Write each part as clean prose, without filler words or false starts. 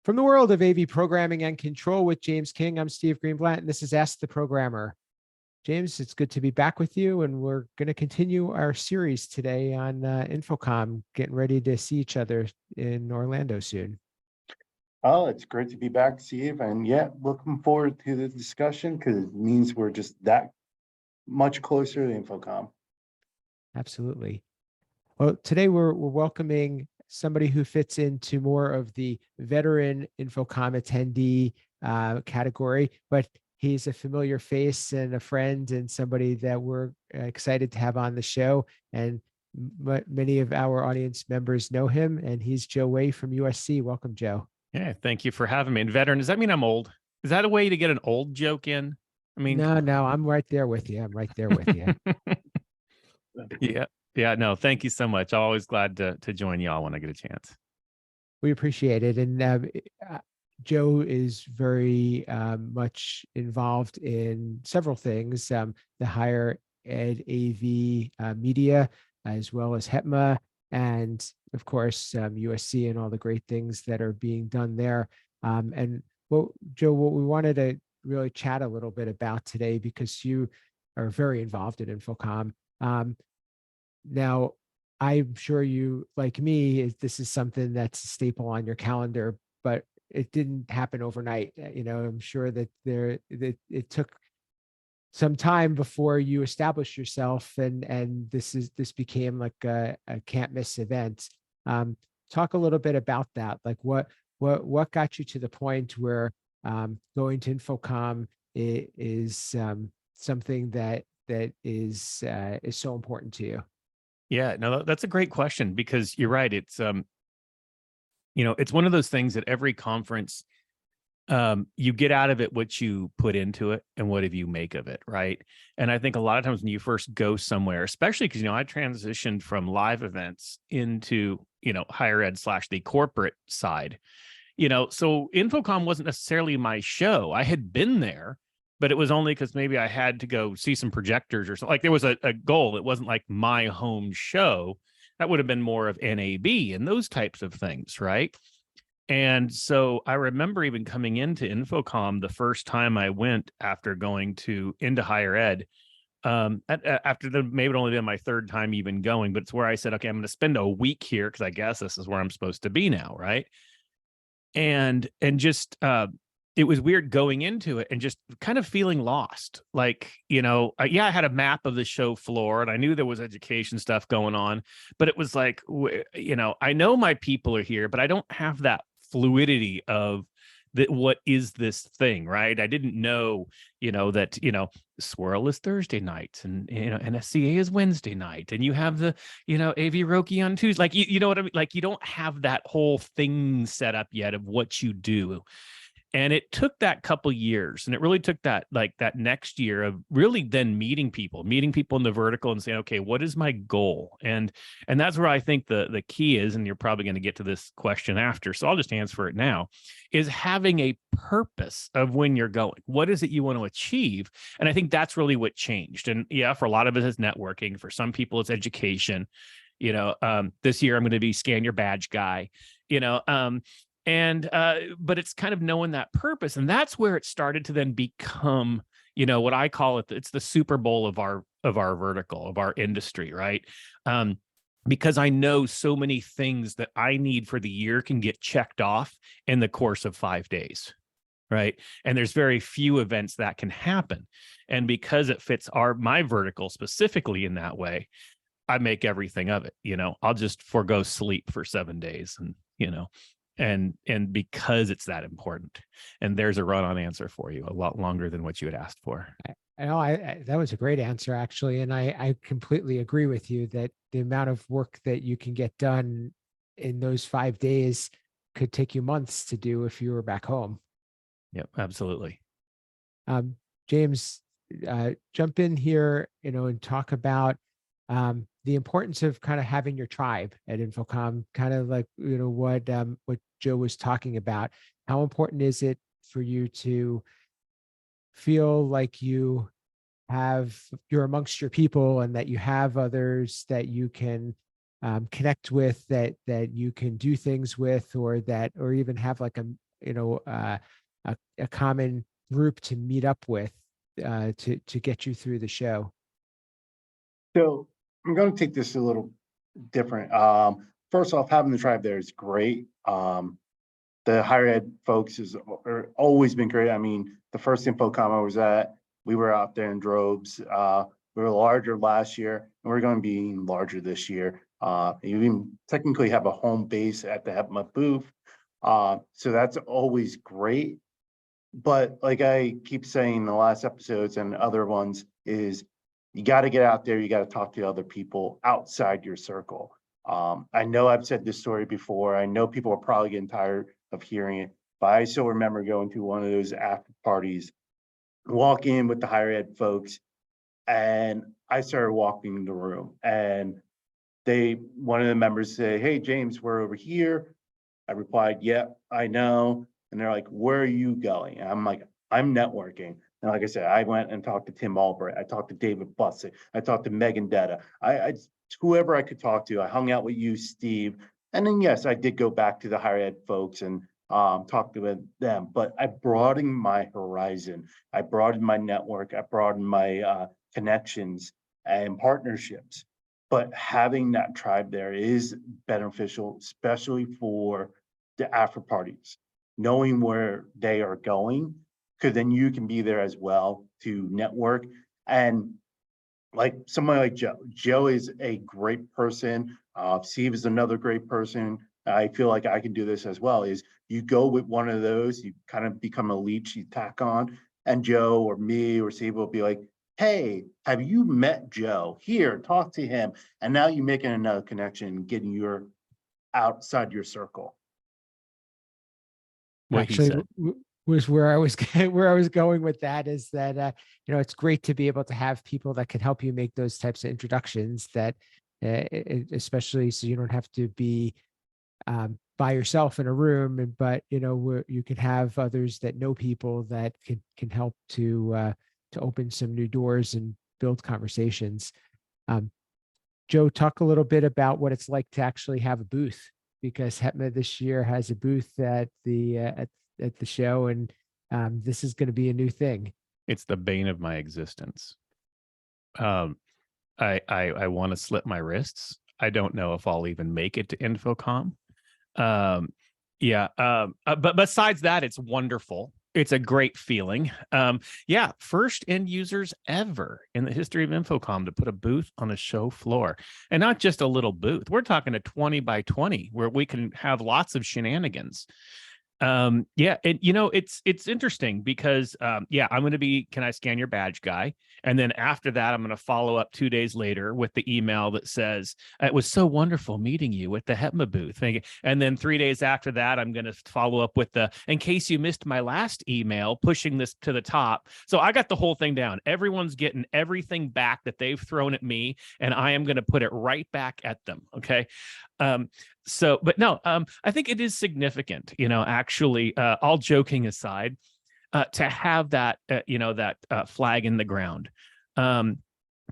From the world of AV programming and control with James King, I'm Steve Greenblatt, and this is Ask the Programmer. James, it's good to be back with you, and we're going to continue our series today on InfoComm, getting ready to see each other in Orlando soon. Oh, it's great to be back, Steve. And yeah, looking forward to the discussion because it means we're just that much closer to InfoComm. Absolutely. Well, today we're welcoming somebody who fits into more of the veteran InfoComm attendee category, but he's a familiar face and a friend and somebody that we're excited to have on the show. And many of our audience members know him, and he's Joe Way from USC. Welcome, Joe. Yeah, thank you for having me. And veteran, does that mean I'm old? Is that a way to get an old joke in? I mean, no, I'm right there with you. I'm right there with you. Yeah, no, thank you so much. I'm always glad to join y'all when I get a chance. We appreciate it. And Joe is very much involved in several things, the higher ed AV media, as well as HETMA, and of course, USC and all the great things that are being done there. And Joe, what we wanted to really chat a little bit about today, because you are very involved in InfoComm. Now, I'm sure you, like me, this is something that's a staple on your calendar, but it didn't happen overnight. I'm sure that it took some time before you established yourself, and this became like a can't miss event. Talk a little bit about that. Like what got you to the point where going to InfoComm is something that is so important to you? Yeah, no, that's a great question, because you're right. It's it's one of those things that every conference, you get out of it what you put into it and what you make of it, right? And I think a lot of times when you first go somewhere, especially because I transitioned from live events into higher ed / the corporate side, so InfoComm wasn't necessarily my show. I had been there, but it was only because maybe I had to go see some projectors or something. Like there was a goal. It wasn't like my home show. That would have been more of NAB and those types of things, right? And so I remember even coming into InfoComm the first time I went after going into higher ed. After maybe it only been my third time even going, but it's where I said, okay, I'm going to spend a week here because I guess this is where I'm supposed to be now, right? And just it was weird going into it and just kind of feeling lost. Like, I had a map of the show floor and I knew there was education stuff going on, but it was like, I know my people are here, but I don't have that fluidity of what is this thing, right? I didn't know, that, Swirl is Thursday nights and, NSCA is Wednesday night. And you have the, AV Roki on Tuesday. Like, you know what I mean? Like, you don't have that whole thing set up yet of what you do. And it took that couple years, and it really took that next year of really then meeting people in the vertical and saying, okay, what is my goal? And that's where I think the key is, and you're probably going to get to this question after, so I'll just answer it now, is having a purpose of when you're going. What is it you want to achieve? And I think that's really what changed. And yeah, for a lot of it, it's networking. For some people, it's education. This year I'm going to be scan your badge guy, but it's kind of knowing that purpose. And that's where it started to then become, what I call it, it's the Super Bowl of our vertical, of our industry, right? Because I know so many things that I need for the year can get checked off in the course of 5 days, right? And there's very few events that can happen. And because it fits my vertical specifically in that way, I make everything of it. I'll just forego sleep for 7 days and, and because it's that important. And there's a run-on answer for you, a lot longer than what you had asked for. That was a great answer, actually. And I completely agree with you that the amount of work that you can get done in those 5 days could take you months to do if you were back home. Yep, absolutely. James, jump in here, and talk about the importance of kind of having your tribe at InfoComm, kind of like, what Joe was talking about. How important is it for you to feel like you're amongst your people and that you have others that you can connect with, that you can do things with, or even have like a common group to meet up with to get you through the show? So I'm going to take this a little different. First off, having the tribe there is great. The higher ed folks are always been great. I mean, the first InfoComm I was at, we were out there in droves. We were larger last year, and we're going to be larger this year. You even technically have a home base at the HETMA booth. So that's always great. But like I keep saying in the last episodes and other ones is you got to get out there. You got to talk to other people outside your circle. I know I've said this story before. I know people are probably getting tired of hearing it, but I still remember going to one of those after parties, walk in with the higher ed folks, and I started walking the room, and one of the members say, "Hey, James, we're over here." I replied, "Yeah, I know." And they're like, "Where are you going?" And I'm like, "I'm networking." And like I said, I went and talked to Tim Albright. I talked to David Bussick. I talked to Megan Detta. Whoever I could talk to. I hung out with you, Steve. And then, yes, I did go back to the higher ed folks and talk to them. But I broadened my horizon. I broadened my network. I broadened my connections and partnerships. But having that tribe there is beneficial, especially for the after parties, knowing where they are going, because then you can be there as well to network. And like someone like Joe is a great person. Steve is another great person. I feel like I can do this as well. Is you go with one of those, you kind of become a leech, you tack on, and Joe or me or Steve will be like, "Hey, have you met Joe? Here, talk to him." And now you're making another connection, getting your outside your circle. What he Actually, said. was where I was where I was going with that is that it's great to be able to have people that can help you make those types of introductions, that especially so you don't have to be by yourself in a room, but where you can have others that know people that can help to open some new doors and build conversations. Joe, talk a little bit about what it's like to actually have a booth, because HETMA this year has a booth at the show, and this is going to be a new thing. It's the bane of my existence. I want to slip my wrists. I don't know if I'll even make it to InfoComm. But besides that, it's wonderful. It's a great feeling. First end users ever in the history of InfoComm to put a booth on the show floor, and not just a little booth. We're talking a 20 by 20 where we can have lots of shenanigans. It's interesting because I'm going to be, can I scan your badge guy? And then after that, I'm going to follow up 2 days later with the email that says, "It was so wonderful meeting you at the HETMA booth." And then 3 days after that, I'm going to follow up with "in case you missed my last email," pushing this to the top. So I got the whole thing down. Everyone's getting everything back that they've thrown at me, and I am going to put it right back at them. Okay. I think it is significant, actually, all joking aside, to have that, flag in the ground,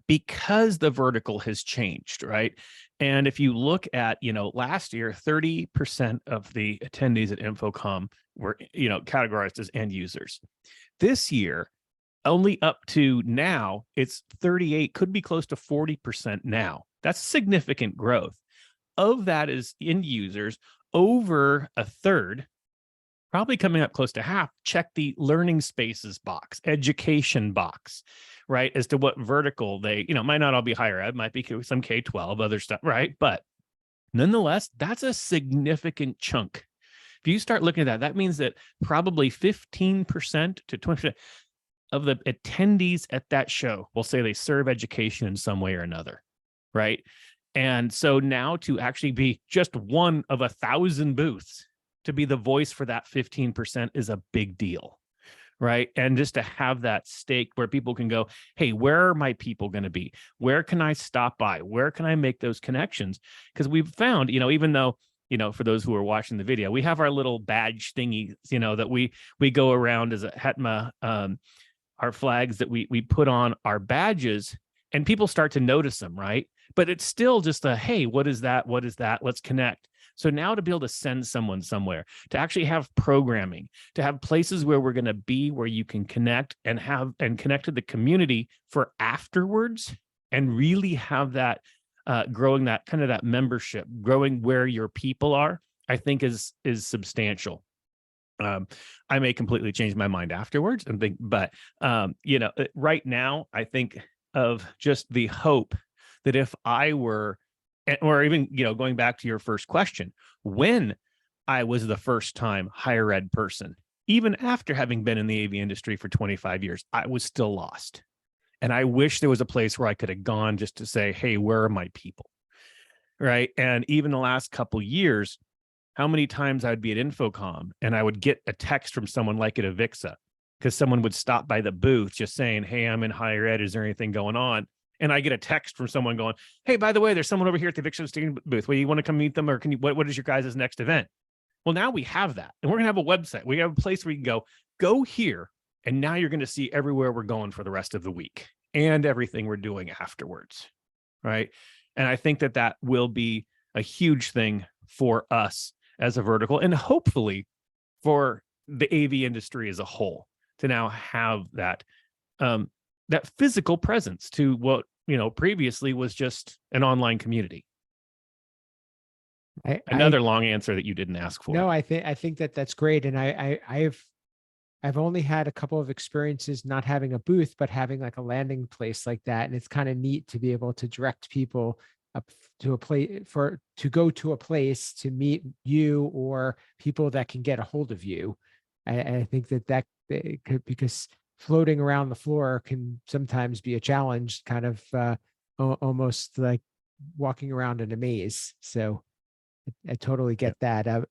because the vertical has changed, right? And if you look at, last year, 30% of the attendees at InfoComm were, categorized as end users. This year, only up to now, it's 38, could be close to 40% now. That's significant growth. Of that is end users, over a third, probably coming up close to half, check the learning spaces box, education box, right? As to what vertical they, might not all be higher ed, might be some K-12, other stuff, right? But nonetheless, that's a significant chunk. If you start looking at that, that means that probably 15% to 20% of the attendees at that show will say they serve education in some way or another, right? And so now to actually be just one of 1,000 booths, to be the voice for that 15% is a big deal, right? And just to have that stake where people can go, "Hey, where are my people going to be? Where can I stop by? Where can I make those connections?" Because we've found, even though, for those who are watching the video, we have our little badge thingy, that we go around as a HETMA, our flags that we put on our badges, and people start to notice them, right? But it's still just hey, what is that? What is that? Let's connect. So now to be able to send someone somewhere, to actually have programming, to have places where we're going to be, where you can connect and connect to the community for afterwards, and really have that growing that kind of that membership, growing where your people are, I think is substantial. I may completely change my mind afterwards and think, but right now I think of just the hope that if I were, or even, going back to your first question, when I was the first time higher ed person, even after having been in the AV industry for 25 years, I was still lost. And I wish there was a place where I could have gone just to say, hey, where are my people? Right. And even the last couple of years, how many times I'd be at InfoComm and I would get a text from someone like at Avixa, because someone would stop by the booth just saying, hey, I'm in higher ed. Is there anything going on? And I get a text from someone going, hey, by the way, there's someone over here at the Avixa student booth. Well, you want to come meet them, or what is your guys' next event? Well, now we have that, and we're going to have a website. We have a place where you can go here. And now you're going to see everywhere we're going for the rest of the week and everything we're doing afterwards. Right. And I think that will be a huge thing for us as a vertical, and hopefully for the AV industry as a whole, to now have that that physical presence to what previously was just an online community. Another long answer that you didn't ask for. No, I think that's great, and I've only had a couple of experiences not having a booth, but having like a landing place like that, and it's kind of neat to be able to direct people up to a place to go to a place to meet you or people that can get a hold of you. I think that could, because floating around the floor can sometimes be a challenge, kind of almost like walking around in a maze. So I totally get that.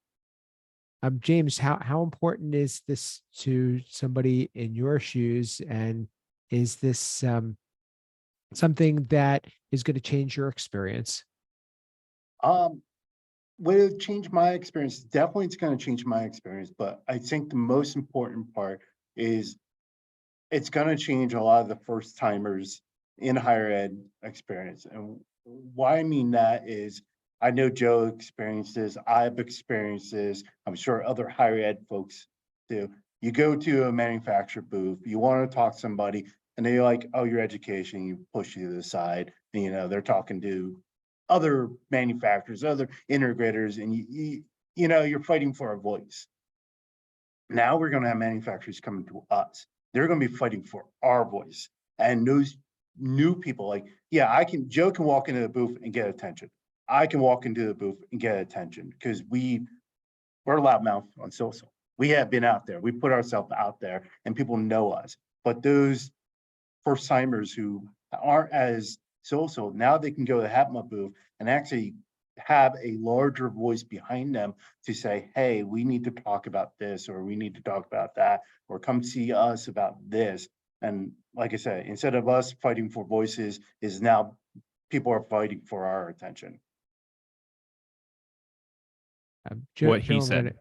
James, how important is this to somebody in your shoes, and is this something that is going to change your experience? Will it change my experience? Definitely it's going to change my experience, but I think the most important part is it's going to change a lot of the first timers in higher ed experience. And why I mean that is, I know Joe experienced this, I've experienced this, I'm sure other higher ed folks do. You go to a manufacturer booth, you want to talk to somebody, and they're like, oh, your education, you push you to the side, and they're talking to other manufacturers, other integrators, and you're fighting for a voice. Now we're going to have manufacturers coming to us. They're going to be fighting for our voice. And those new people, like, yeah, Joe can walk into the booth and get attention. I can walk into the booth and get attention because we're loudmouth on social. We have been out there. We put ourselves out there and people know us. But those first timers who aren't as social, now they can go to the HETMA booth and actually have a larger voice behind them to say, hey, we need to talk about this, or we need to talk about that, or come see us about this. And like I said, instead of us fighting for voices, is now people are fighting for our attention. What he said.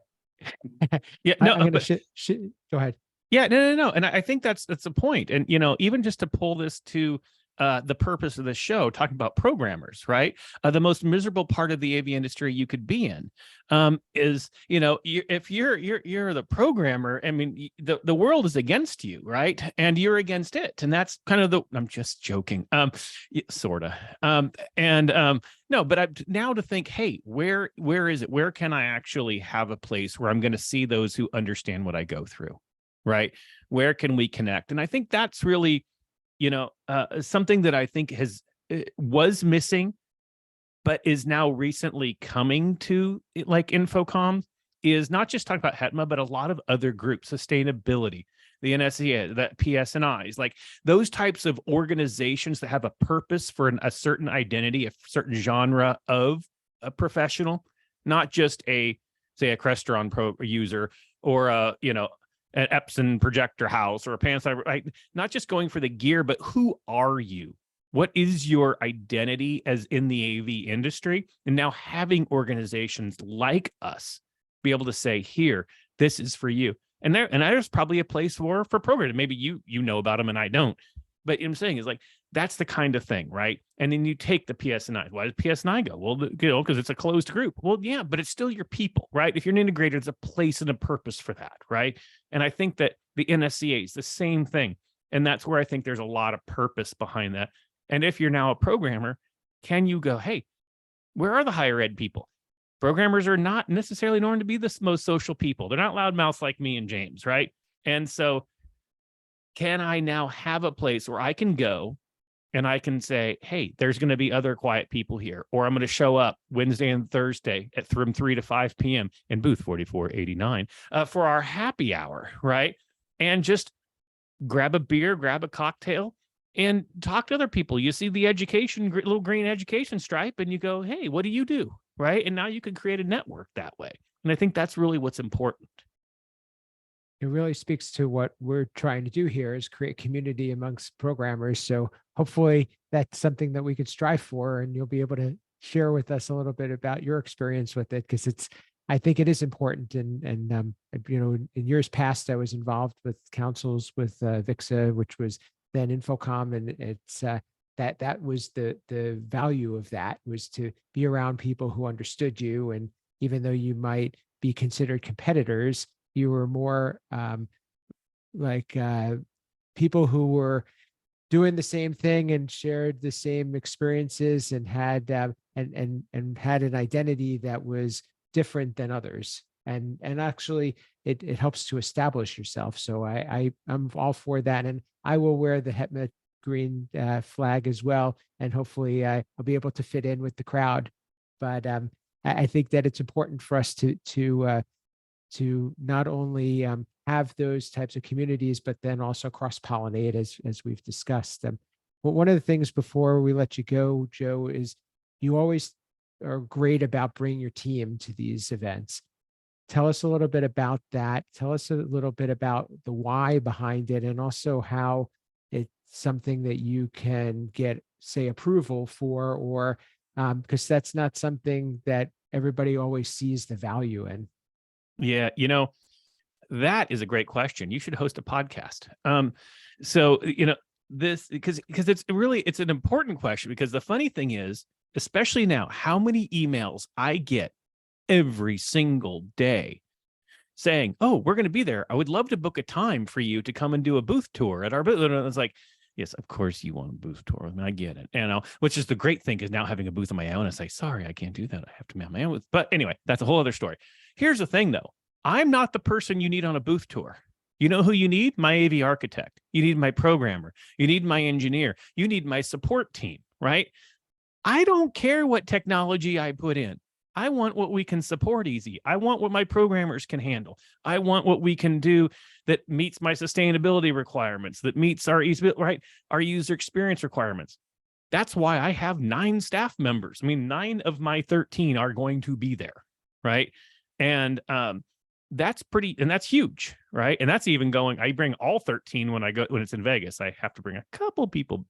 Yeah, no, I'm gonna go ahead. Yeah, no. And I think that's the point. And, even just to pull this to the purpose of the show, talking about programmers, right? The most miserable part of the AV industry you could be in is, if you're the programmer, I mean, the world is against you, right? And you're against it. And that's kind of I'm just joking, sort of. No, but now to think, hey, where is it? Where can I actually have a place where I'm going to see those who understand what I go through, right? Where can we connect? And I think that's really, something that I think was missing, but is now recently coming to like InfoComm, is not just talking about HETMA, but a lot of other groups, sustainability, the NSEA, the PSNIs, like those types of organizations that have a purpose for a certain identity, a certain genre of a professional, not just say a Crestron Pro user or an Epson projector house or a Panasonic, right? Not just going for the gear, but who are you? What is your identity as in the AV industry? And now having organizations like us be able to say, here, this is for you. And there's probably a place for programming. Maybe you know about them and I don't. But what I'm saying is, like, That's the kind of thing, right? And then you take the PSNI. Why does PSNI go? Well, because it's a closed group. Well, yeah, but it's still your people, right? If you're an integrator, there's a place and a purpose for that, right? And I think that the NSCA is the same thing. And that's where I think there's a lot of purpose behind that. And if you're now a programmer, can you go, hey, where are the higher ed people? Programmers are not necessarily known to be the most social people. They're not loudmouths like me and James, right? And so can I now have a place where I can go and I can say, hey, there's going to be other quiet people here, or I'm going to show up Wednesday and Thursday from 3 to 5 p.m. in booth 4489 for our happy hour, right? And just grab a beer, grab a cocktail, and talk to other people. You see the education, little green education stripe, and you go, hey, what do you do, right? And now you can create a network that way. And I think that's really what's important. It really speaks to what we're trying to do here, is create community amongst programmers. So hopefully that's something that we could strive for, and you'll be able to share with us a little bit about your experience with it, because I think it is important. And you know, in years past, I was involved with councils with VIXA, which was then InfoComm, and it's that was the value of that, was to be around people who understood you, and even though you might be considered competitors, you were more like people who were doing the same thing and shared the same experiences, and had and had an identity that was different than others. And actually, it helps to establish yourself. So I'm all for that, and I will wear the HETMA green flag as well, and hopefully I'll be able to fit in with the crowd. But I think that it's important for us to not only have those types of communities, but then also cross-pollinate, as we've discussed. But one of the things before we let you go, Joe, is you always are great about bringing your team to these events. Tell us a little bit about that. Tell us a little bit about the why behind it, and also how it's something that you can get, say, approval for, or because that's not something that everybody always sees the value in. Yeah, you know, that is a great question. You should host a podcast. So, you know, this because it's an important question, because the funny thing is, especially now, how many emails I get every single day saying, oh, we're going to be there. I would love to book a time for you to come and do a booth tour at our booth. And it's like, yes, of course you want a booth tour. I mean, I get it. And which is the great thing, is now having a booth on my own. I say, sorry, I can't do that. I have to man my own. But anyway, that's a whole other story. Here's the thing, though. I'm not the person you need on a booth tour. You know who you need? My AV architect. You need my programmer. You need my engineer. You need my support team, right? I don't care what technology I put in. I want what we can support easy. I want what my programmers can handle. I want what we can do that meets my sustainability requirements, that meets our our user experience requirements. That's why I have 9 staff members. I mean, 9 of my 13 are going to be there, right? And that's huge, right? And that's even going, I bring all 13 when it's in Vegas. I have to bring a couple people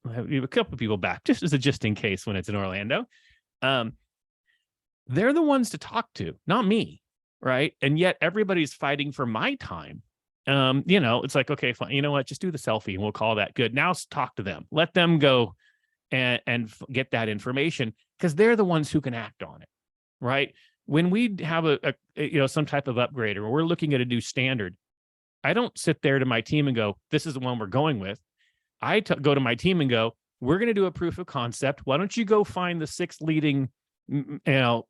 back, just in case when it's in Orlando. They're the ones to talk to, not me, right? And yet everybody's fighting for my time. You know, it's like, okay, fine. You know what? Just do the selfie and we'll call that good. Now talk to them. Let them go and get that information, because they're the ones who can act on it, right? When we have some type of upgrade, or we're looking at a new standard, I don't sit there to my team and go, this is the one we're going with. I go to my team and go, we're going to do a proof of concept. Why don't you go find the 6 leading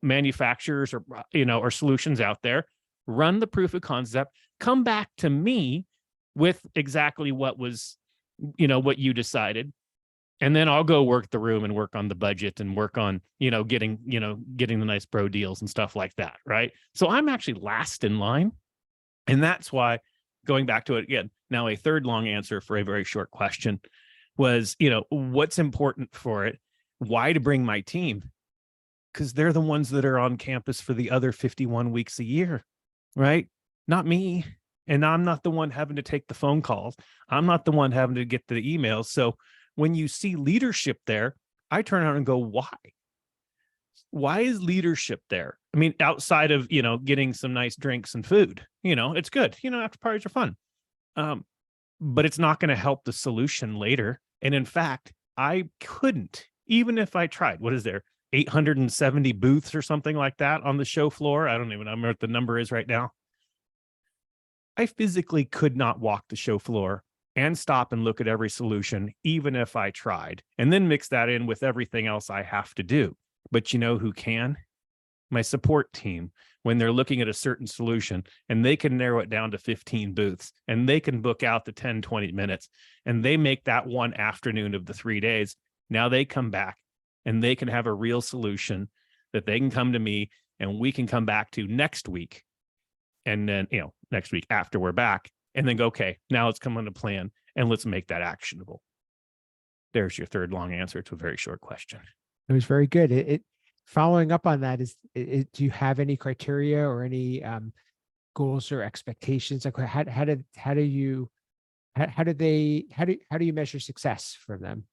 manufacturers or solutions out there, run the proof of concept, come back to me with exactly what was, what you decided. And then I'll go work the room and work on the budget and work on, getting the nice bro deals and stuff like that. Right. So I'm actually last in line. And that's why, going back to it again, now a third long answer for a very short question was, what's important for it? Why to bring my team? Because they're the ones that are on campus for the other 51 weeks a year, right? Not me. And I'm not the one having to take the phone calls. I'm not the one having to get the emails. So when you see leadership there, I turn around and go, why? Why is leadership there? I mean, outside of, getting some nice drinks and food, it's good. After parties are fun. But it's not going to help the solution later. And in fact, I couldn't, even if I tried. What is there? 870 booths or something like that on the show floor. I don't even remember what the number is right now. I physically could not walk the show floor and stop and look at every solution, even if I tried, and then mix that in with everything else I have to do. But you know who can? My support team, when they're looking at a certain solution and they can narrow it down to 15 booths and they can book out the 10, 20 minutes and they make that one afternoon of the 3 days. Now they come back and they can have a real solution that they can come to me and we can come back to next week. And then, next week after we're back, and then go, okay, now let's come on a plan and let's make that actionable. There's your third long answer to a very short question. It was very good. Following up on that do you have any criteria or any goals or expectations? Like how do you measure success from them?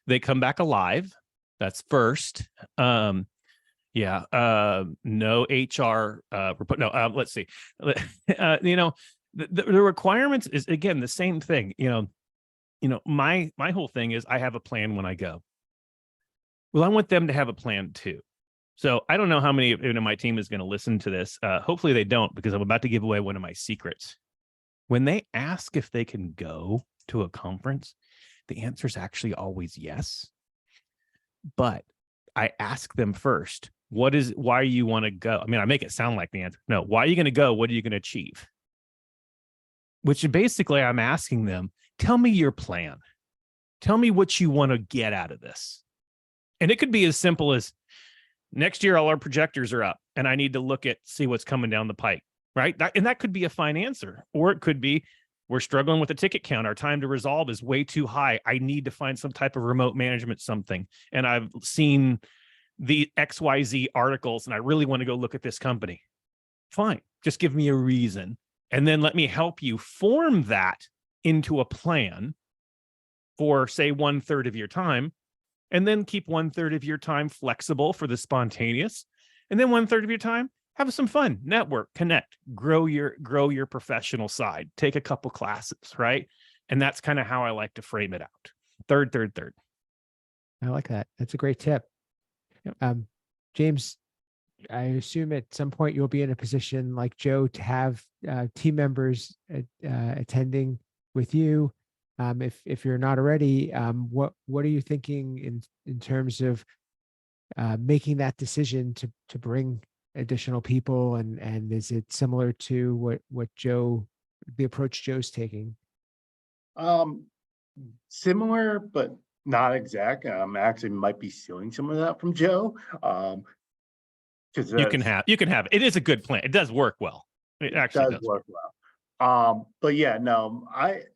They come back alive. That's first. No HR report. No, let's see. The requirements is again the same thing. My whole thing is I have a plan when I go. Well, I want them to have a plan too. So I don't know how many of my team is going to listen to this. Hopefully they don't, because I'm about to give away one of my secrets. When they ask if they can go to a conference, the answer is actually always yes. But I ask them first, why you want to go? I mean, I make it sound like the answer. No, why are you going to go? What are you going to achieve? Which basically I'm asking them, tell me your plan. Tell me what you want to get out of this. And it could be as simple as next year, all our projectors are up and I need to see what's coming down the pike, right? That could be a fine answer. Or it could be, we're struggling with the ticket count. Our time to resolve is way too high. I need to find some type of remote management something. And I've seen the XYZ articles and I really want to go look at this company. Fine. Just give me a reason. And then let me help you form that into a plan for, say, 1/3 of your time. And then keep 1/3 of your time flexible for the spontaneous. And then 1/3 of your time, have some fun, network, connect, grow your professional side, take a couple classes, right? And that's kind of how I like to frame it out. Third. I like that. That's a great tip. James, I assume at some point you'll be in a position like Joe to have team members attending with you. If you're not already, what are you thinking in terms of making that decision to bring additional people, and is it similar to the approach Joe's taking? Similar, but not exact. Actually might be stealing some of that from Joe. Because you can have it. It is a good plan. It does work well. It actually does work well. But yeah, no,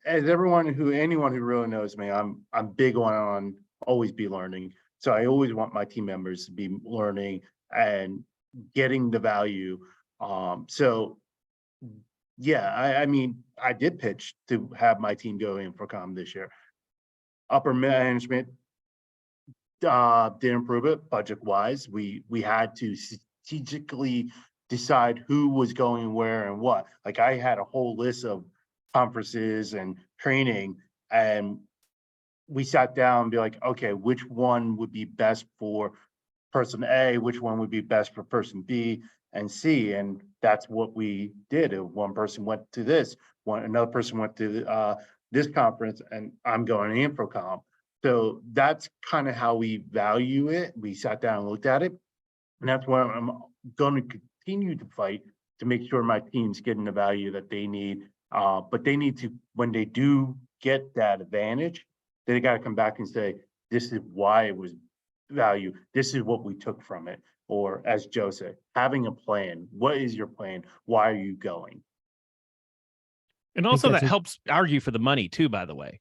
as anyone who really knows me, I'm big on always be learning. So I always want my team members to be learning and getting the value. So yeah, I mean, I did pitch to have my team go InfoComm this year. Upper management didn't approve it budget wise. We had to strategically decide who was going where and what. Like I had a whole list of conferences and training, and we sat down and be like, okay, which one would be best for person A, which one would be best for person B and C, and that's what we did. One person went to this, another person went to this conference, and I'm going to InfoComm. So that's kind of how we value it. We sat down and looked at it, and that's why I'm going to continue to fight to make sure my team's getting the value that they need. But they need to, when they do get that advantage, they got to come back and say, this is why it was value. This is what we took from it. Or as Joe said, having a plan. What is your plan? Why are you going? And also that helps argue for the money too, by the way,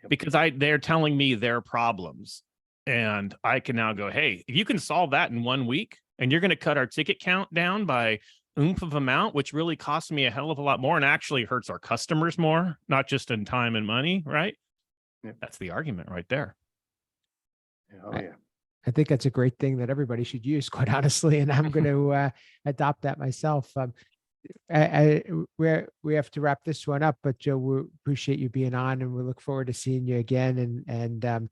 because they're telling me their problems and I can now go, hey, if you can solve that in 1 week and you're going to cut our ticket count down by oomph of amount, which really costs me a hell of a lot more and actually hurts our customers more, not just in time and money, right? Yeah. That's the argument right there. Oh, yeah. I think that's a great thing that everybody should use, quite honestly, and I'm going to adopt that myself. we have to wrap this one up, but Joe, we appreciate you being on, and we look forward to seeing you again, and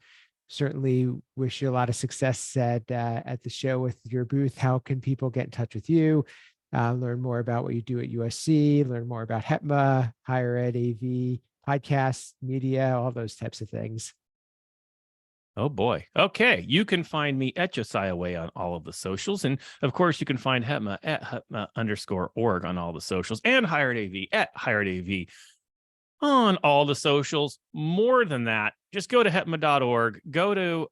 certainly wish you a lot of success at the show with your booth. How can people get in touch with you, learn more about what you do at USC, learn more about HETMA, higher ed, AV, podcasts, media, all those types of things? Oh boy. Okay. You can find me at Josiah Way on all of the socials. And of course, you can find HETMA at HETMA_org on all the socials, and Hired AV at Hired AV on all the socials. More than that, just go to hetma.org, go to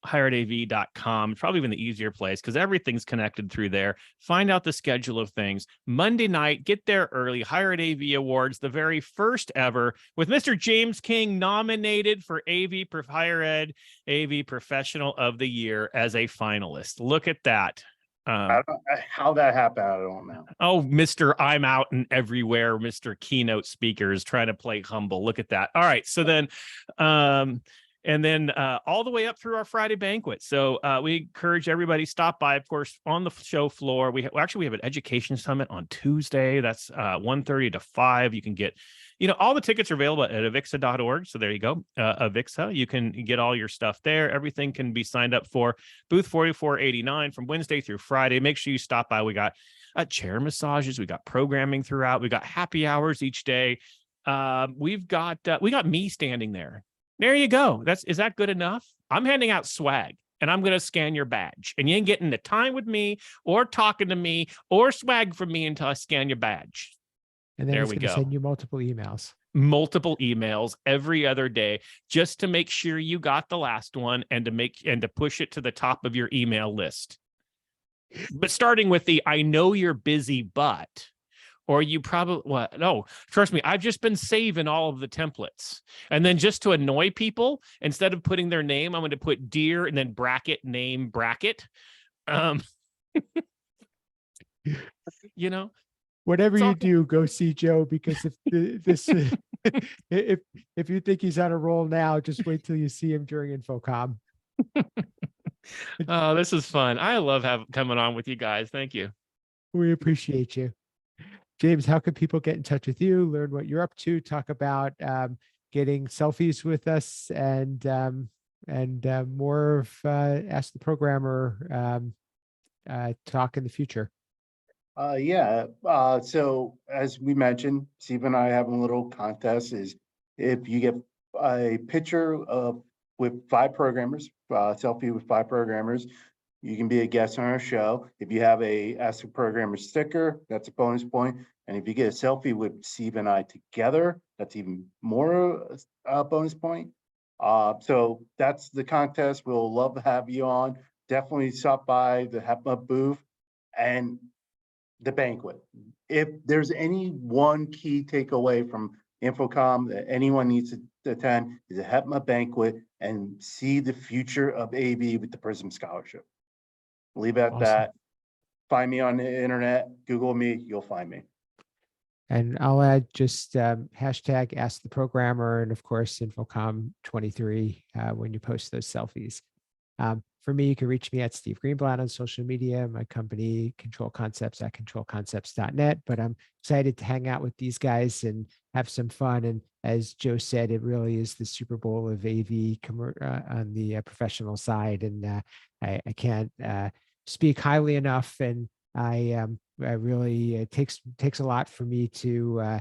hiredav.com, probably even the easier place because everything's connected through there. Find out the schedule of things. Monday night, get there early. Hired AV Awards, the very first ever, with Mr. James King nominated for Higher Ed AV Professional of the Year as a finalist. Look at that. How that happened, I don't know. Oh, Mr. I'm out and everywhere, Mr. Keynote speakers trying to play humble. Look at that. All right. So then, and then all the way up through our Friday banquet. So we encourage everybody stop by, of course, on the show floor. We have an education summit on Tuesday. That's 1:30 to 5. You can get, all the tickets are available at avixa.org. So there you go. Avixa, you can get all your stuff there. Everything can be signed up for. Booth 4489 from Wednesday through Friday. Make sure you stop by. We got chair massages. We got programming throughout. We got happy hours each day. We got me standing there. There you go. Is that good enough? I'm handing out swag, and I'm going to scan your badge, and you ain't getting the time with me or talking to me or swag from me until I scan your badge. And then there it's we going to go. send you multiple emails every other day, just to make sure you got the last one, and to push it to the top of your email list. But starting with the I know you're busy, but, or you probably, no, trust me, I've just been saving all of the templates. And then just to annoy people, instead of putting their name, I'm going to put dear and then bracket name bracket. Whatever you do, go see Joe, because if you think he's on a roll now, just wait till you see him during InfoComm. Oh, this is fun. I love coming on with you guys. Thank you. We appreciate you. James, how can people get in touch with you, learn what you're up to, talk about getting selfies with us, and more of Ask the Programmer talk in the future? So as we mentioned, Steve and I have a little contest. Is if you get a picture with 5 programmers, selfie with 5 programmers, you can be a guest on our show. If you have a Ask the Programmer sticker, that's a bonus point. And if you get a selfie with Steve and I together, that's even more bonus point. So that's the contest. We'll love to have you on. Definitely stop by the HETMA booth and the banquet. If there's any one key takeaway from InfoComm that anyone needs to attend, is a HETMA banquet and see the future of AV with the Prism Scholarship. Leave it at that. Find me on the internet, Google me, you'll find me. And I'll add just hashtag Ask the Programmer, and of course InfoComm23 when you post those selfies. For me, you can reach me at Steve Greenblatt on social media, my company Control Concepts at controlconcepts.net. But I'm excited to hang out with these guys and have some fun. And as Joe said, it really is the Super Bowl of AV on the professional side. And I can't speak highly enough. And I really, it takes a lot for me to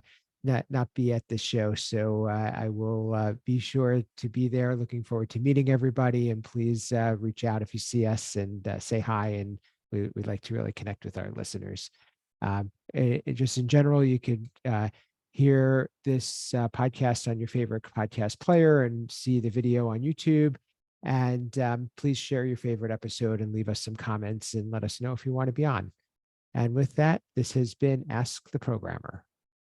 not be at the show. So I will be sure to be there. Looking forward to meeting everybody, and please reach out if you see us and say hi. And we'd like to really connect with our listeners. Just in general, you could hear this podcast on your favorite podcast player and see the video on YouTube. And please share your favorite episode and leave us some comments and let us know if you want to be on. And with that, this has been Ask the Programmer.